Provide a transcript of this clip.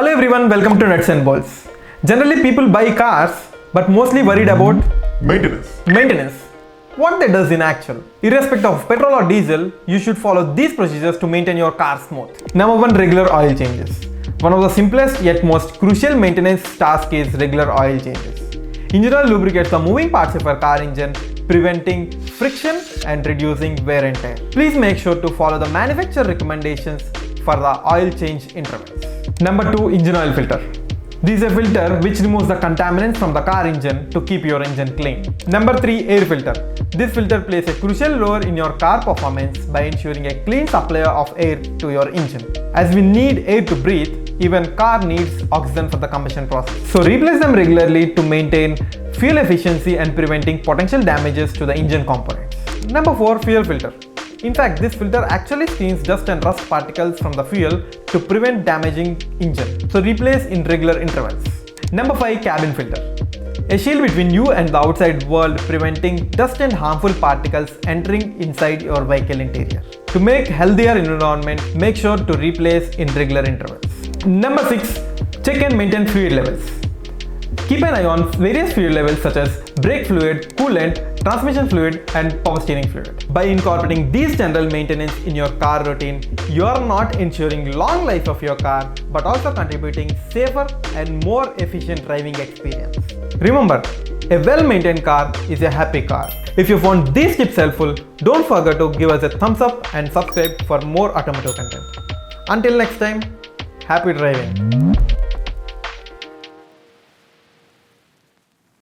Hello everyone, welcome to Nuts and Bolts. Generally people buy cars but mostly worried about maintenance. What that does in actual. Irrespective of petrol or diesel, you should follow these procedures to maintain your car smooth. Number 1, regular oil changes. One of the simplest yet most crucial maintenance task is regular oil changes. Engine oil lubricates the moving parts of your car engine, preventing friction and reducing wear and tear. Please make sure to follow the manufacturer recommendations for the oil change intervals. Number 2, engine oil filter. This is a filter which removes the contaminants from the car engine to keep your engine clean. Number 3, air filter. This filter plays a crucial role in your car performance by ensuring a clean supply of air to your engine. As we need air to breathe, even car needs oxygen for the combustion process. So replace them regularly to maintain fuel efficiency and preventing potential damages to the engine components. Number 4, fuel filter. In fact, this filter actually cleans dust and rust particles from the fuel to prevent damaging engine. So replace in regular intervals. Number 5, cabin filter. A shield between you and the outside world, preventing dust and harmful particles entering inside your vehicle interior. To make healthier environment, make sure to replace in regular intervals. Number 6, check and maintain fluid levels. Keep an eye on various fluid levels such as brake fluid, coolant, transmission fluid and power steering fluid. By incorporating these general maintenance in your car routine, you are not ensuring long life of your car but also contributing safer and more efficient driving experience. Remember, a well-maintained car is a happy car. If you found these tips helpful, don't forget to give us a thumbs up and subscribe for more automotive content. Until next time, happy driving.